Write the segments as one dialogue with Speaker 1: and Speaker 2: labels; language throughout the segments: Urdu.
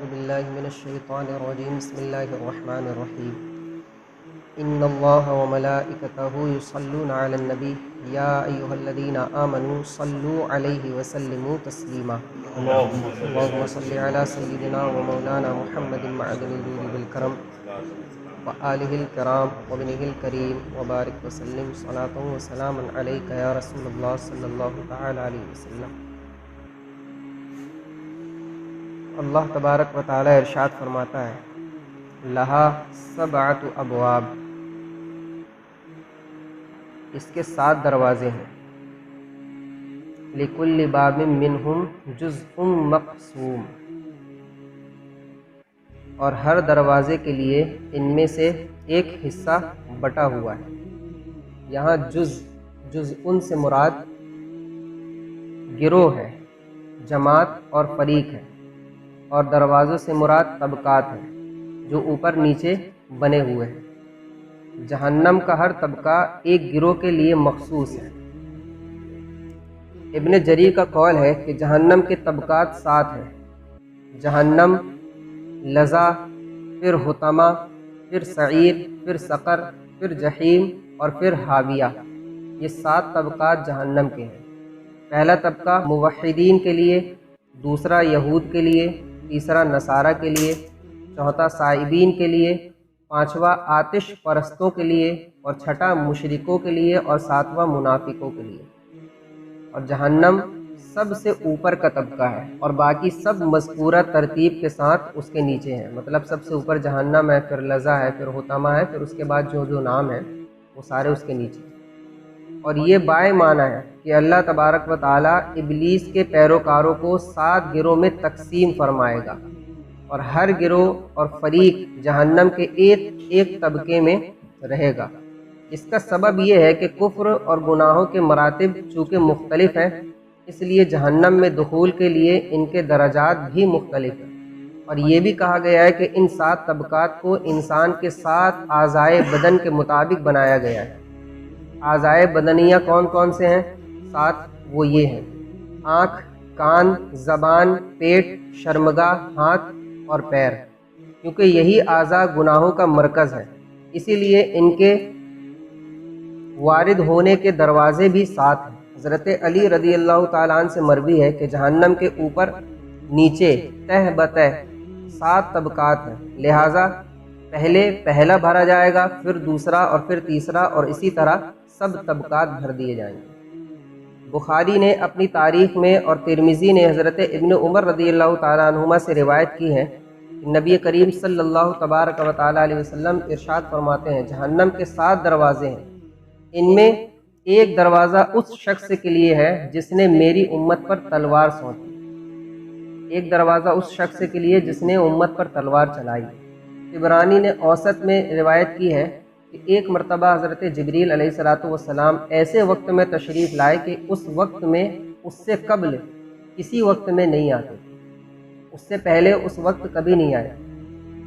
Speaker 1: بالله من الشيطان الرجيم بسم الله الرحمن الرحيم إن الله وملائكته يصلون على النبي يا أيها الذين آمنوا صلوا عليه وسلموا تسليما اللهم صل على سيدنا ومولانا محمد معدن الجود بالكرم وآله الكرام وابنه الكريم وبارك وسلم صلاة وسلاما عليك يا رسول الله صلى الله تعالى عليه وسلم۔ اللہ تبارک و تعالی ارشاد فرماتا ہے لہا سبعۃ ابواب، اس کے 7 دروازے ہیں، لکل باب منہم جزء مقسوم، اور ہر دروازے کے لیے ان میں سے ایک حصہ بٹا ہوا ہے۔ یہاں جزء سے مراد گروہ ہے، جماعت اور فریق ہے، اور دروازوں سے مراد طبقات ہیں جو اوپر نیچے بنے ہوئے ہیں۔ جہنم کا ہر طبقہ ایک گروہ کے لیے مخصوص ہے۔ ابن جریر کا قول ہے کہ جہنم کے طبقات 7 ہیں، جہنم، لظا، پھر حطمہ، پھر سعیر، پھر سقر، پھر جحیم اور پھر حاویہ۔ یہ 7 طبقات جہنم کے ہیں۔ پہلا طبقہ موحدین کے لیے، دوسرا یہود کے لیے، تیسرا نصارہ کے لیے، چوتھا سائبین کے لیے، پانچواں آتش پرستوں کے لیے، اور چھٹا مشرکوں کے لیے، اور 7واں منافقوں کے لیے۔ اور جہنم سب سے اوپر کا طبقہ ہے، اور باقی سب مذکورہ ترتیب کے ساتھ اس کے نیچے ہیں۔ مطلب سب سے اوپر جہنم ہے، پھر لظا ہے، پھر حطمہ ہے، پھر اس کے بعد جو نام ہے وہ سارے اس کے نیچے ہیں۔ اور یہ بائے معنی ہے کہ اللہ تبارک و تعالیٰ ابلیس کے پیروکاروں کو 7 گروہ میں تقسیم فرمائے گا، اور ہر گروہ اور فریق جہنم کے ایک طبقے میں رہے گا۔ اس کا سبب یہ ہے کہ کفر اور گناہوں کے مراتب چونکہ مختلف ہیں، اس لیے جہنم میں دخول کے لیے ان کے درجات بھی مختلف ہیں۔ اور یہ بھی کہا گیا ہے کہ ان 7 طبقات کو انسان کے 7 اعضائے بدن کے مطابق بنایا گیا ہے۔ اعضائے بدنیہ کون کون سے ہیں؟ 7 وہ یہ ہیں: آنکھ، کان، زبان، پیٹ، شرمگاہ، ہاتھ اور پیر، کیونکہ یہی اعضاء گناہوں کا مرکز ہے، اسی لیے ان کے وارد ہونے کے دروازے بھی 7 ہیں۔ حضرت علی رضی اللہ تعالیٰ عنہ سے مروی ہے کہ جہنم کے اوپر نیچے تہ بتہ 7 طبقات ہیں، لہٰذا پہلا بھرا جائے گا، پھر دوسرا، اور پھر تیسرا، اور اسی طرح سب طبقات بھر دیے جائیں گے۔ بخاری نے اپنی تاریخ میں اور ترمذی نے حضرت ابن عمر رضی اللہ تعالیٰ عنہما سے روایت کی ہے کہ نبی کریم صلی اللہ تبارک و تعالیٰ علیہ وسلم ارشاد فرماتے ہیں جہنم کے 7 دروازے ہیں، ان میں ایک دروازہ اس شخص کے لیے ہے جس نے میری امت پر تلوار سونپی۔ ایک دروازہ اس شخص کے لیے جس نے امت پر تلوار چلائی۔ طبرانی نے اوسط میں روایت کی ہے کہ ایک مرتبہ حضرت جبریل علیہ السلام ایسے وقت میں تشریف لائے کہ اس وقت میں اس سے قبل کسی وقت میں نہیں آتے، اس سے پہلے اس وقت کبھی نہیں آئے۔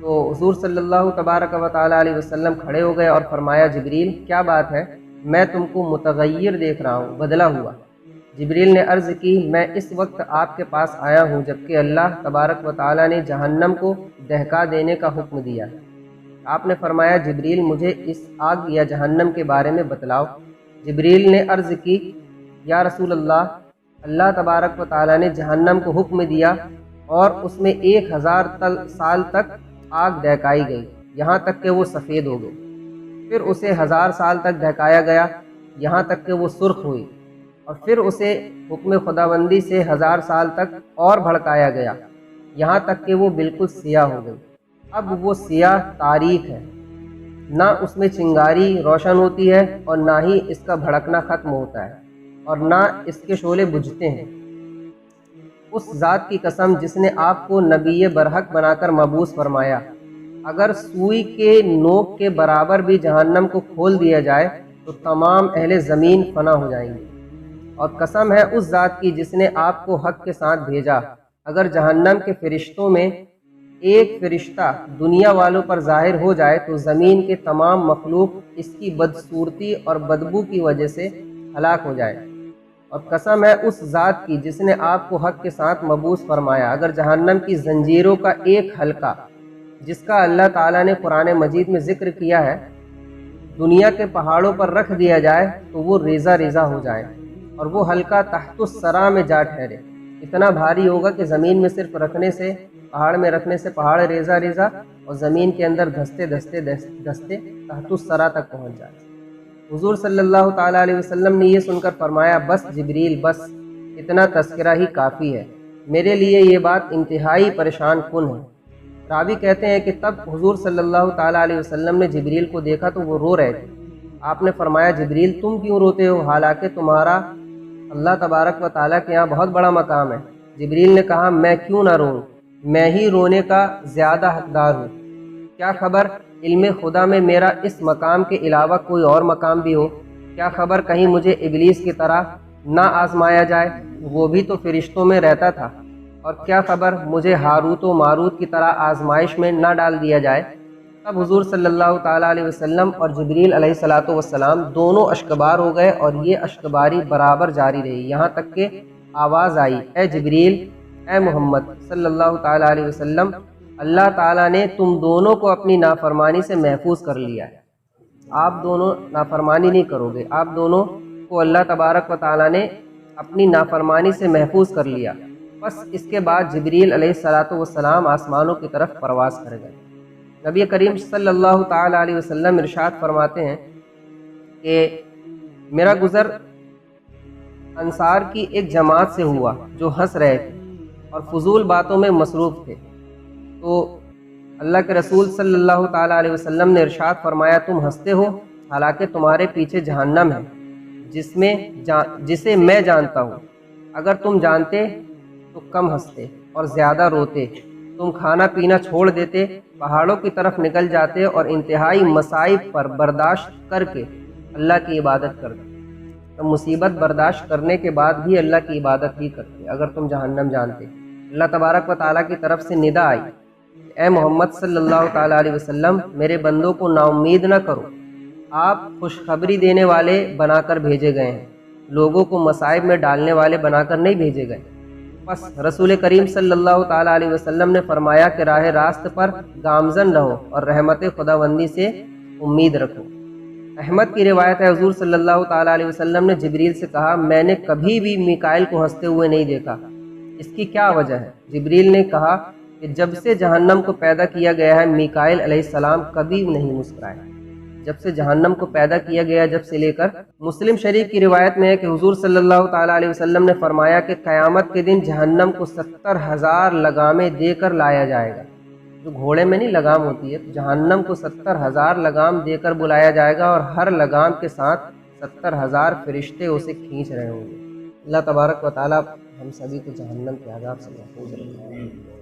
Speaker 1: تو حضور صلی اللہ تبارک و تعالیٰ علیہ وسلم کھڑے ہو گئے اور فرمایا جبریل کیا بات ہے؟ میں تم کو متغیر دیکھ رہا ہوں، بدلا ہوا۔ جبریل نے عرض کی میں اس وقت آپ کے پاس آیا ہوں جبکہ اللہ تبارک و تعالیٰ نے جہنم کو دہکا دینے کا حکم دیا۔ آپ نے فرمایا جبریل مجھے اس آگ یا جہنم کے بارے میں بتلاؤ۔ جبریل نے عرض کی یا رسول اللہ تبارک و تعالیٰ نے جہنم کو حکم دیا اور اس میں 1000 سال تک آگ دہکائی گئی، یہاں تک کہ وہ سفید ہو گئی۔ پھر اسے 1000 سال تک دہکایا گیا یہاں تک کہ وہ سرخ ہوئی، اور پھر اسے حکم خداوندی سے 1000 سال تک اور بھڑکایا گیا یہاں تک کہ وہ بالکل سیاہ ہو گئی۔ اب وہ سیاہ تاریک ہے، نہ اس میں چنگاری روشن ہوتی ہے اور نہ ہی اس کا بھڑکنا ختم ہوتا ہے اور نہ اس کے شعلے بجھتے ہیں۔ اس ذات کی قسم جس نے آپ کو نبی برحق بنا کر مبعوث فرمایا، اگر سوئی کے نوک کے برابر بھی جہنم کو کھول دیا جائے تو تمام اہل زمین فنا ہو جائیں گے۔ اور قسم ہے اس ذات کی جس نے آپ کو حق کے ساتھ بھیجا، اگر جہنم کے فرشتوں میں ایک فرشتہ دنیا والوں پر ظاہر ہو جائے تو زمین کے تمام مخلوق اس کی بدصورتی اور بدبو کی وجہ سے ہلاک ہو جائے۔ اور قسم ہے اس ذات کی جس نے آپ کو حق کے ساتھ مبعوث فرمایا، اگر جہنم کی زنجیروں کا ایک حلقہ جس کا اللہ تعالیٰ نے قرآن مجید میں ذکر کیا ہے دنیا کے پہاڑوں پر رکھ دیا جائے تو وہ ریزہ ریزہ ہو جائے، اور وہ حلقہ تحت الثری میں جا ٹھہرے، اتنا بھاری ہوگا کہ زمین میں صرف رکھنے سے، پہاڑ میں رکھنے سے پہاڑ ریزہ ریزہ اور زمین کے اندر دھستے دھستے دھستے تحت الثری تک پہنچ جائے۔ حضور صلی اللہ تعالیٰ علیہ وسلم نے یہ سن کر فرمایا، بس جبریل، بس اتنا تذکرہ ہی کافی ہے، میرے لیے یہ بات انتہائی پریشان کن ہے۔ راوی کہتے ہیں کہ تب حضور صلی اللہ تعالیٰ علیہ وسلم نے جبریل کو دیکھا تو وہ رو رہے تھے۔ آپ نے فرمایا، جبریل تم کیوں روتے ہو حالانکہ تمہارا اللہ تبارک و تعالیٰ کے یہاں بہت بڑا مقام ہے۔ جبریل نے کہا، میں کیوں نہ روں، میں ہی رونے کا زیادہ حقدار ہوں، کیا خبر علم خدا میں میرا اس مقام کے علاوہ کوئی اور مقام بھی ہو، کیا خبر کہیں مجھے ابلیس کی طرح نہ آزمایا جائے، وہ بھی تو فرشتوں میں رہتا تھا، اور کیا خبر مجھے ہاروت و ماروت کی طرح آزمائش میں نہ ڈال دیا جائے۔ تب حضور صلی اللہ تعالیٰ علیہ وسلم اور جبریل علیہ الصلاۃ والسلام دونوں اشکبار ہو گئے، اور یہ اشکباری برابر جاری رہی، یہاں تک کہ آواز آئی، اے جبریل، اے محمد صلی اللہ تعالیٰ علیہ وسلم، اللہ تعالیٰ نے تم دونوں کو اپنی نافرمانی سے محفوظ کر لیا ہے، آپ دونوں نافرمانی نہیں کرو گے، آپ دونوں کو اللہ تبارک و تعالیٰ نے اپنی نافرمانی سے محفوظ کر لیا۔ بس اس کے بعد جبریل علیہ الصلاۃ والسلام آسمانوں کی طرف پرواز کر گئے۔ نبی کریم صلی اللہ تعالیٰ علیہ وسلم ارشاد فرماتے ہیں کہ میرا گزر انصار کی ایک جماعت سے ہوا جو ہنس رہے تھے اور فضول باتوں میں مصروف تھے، تو اللہ کے رسول صلی اللہ تعالیٰ علیہ وسلم نے ارشاد فرمایا، تم ہنستے ہو حالانکہ تمہارے پیچھے جہنم ہے جسے میں جانتا ہوں، اگر تم جانتے تو کم ہنستے اور زیادہ روتے، تم کھانا پینا چھوڑ دیتے، پہاڑوں کی طرف نکل جاتے اور انتہائی مصائب پر برداشت کر کے اللہ کی عبادت کرتے۔ تم مصیبت برداشت کرنے کے بعد بھی اللہ کی عبادت ہی کرتے اگر تم جہنم جانتے۔ اللہ تبارک و تعالیٰ کی طرف سے ندا آئی، اے محمد صلی اللہ تعالیٰ علیہ وسلم، میرے بندوں کو نا امید نہ کرو، آپ خوشخبری دینے والے بنا کر بھیجے گئے ہیں، لوگوں کو مصائب میں ڈالنے والے بنا کر نہیں بھیجے گئے۔ بس رسول کریم صلی اللہ تعالیٰ علیہ وسلم نے فرمایا کہ راہ راست پر گامزن رہو اور رحمت خداوندی سے امید رکھو۔ احمد کی روایت ہے، حضور صلی اللہ تعالیٰ علیہ وسلم نے جبریل سے کہا، میں نے کبھی بھی میکائیل کو ہنستے ہوئے نہیں دیکھا، اس کی کیا وجہ ہے؟ جبریل نے کہا کہ جب سے جہنم کو پیدا کیا گیا ہے میکائیل علیہ السلام کبھی نہیں مسکرائے، جب سے جہنم کو پیدا کیا گیا جب سے لے کر۔ مسلم شریف کی روایت میں ہے کہ حضور صلی اللہ تعالیٰ علیہ وسلم نے فرمایا کہ قیامت کے دن جہنم کو 70,000 لگامیں دے کر لایا جائے گا، جو گھوڑے میں نہیں لگام ہوتی ہے، جہنم کو 70,000 لگام دے کر بلایا جائے گا، اور ہر لگام کے ساتھ 70,000 فرشتے اسے کھینچ رہے ہوں گے۔ اللہ تبارک و تعالیٰ ہم سبھی کو جہنم کے عذاب سے محفوظ رکھے۔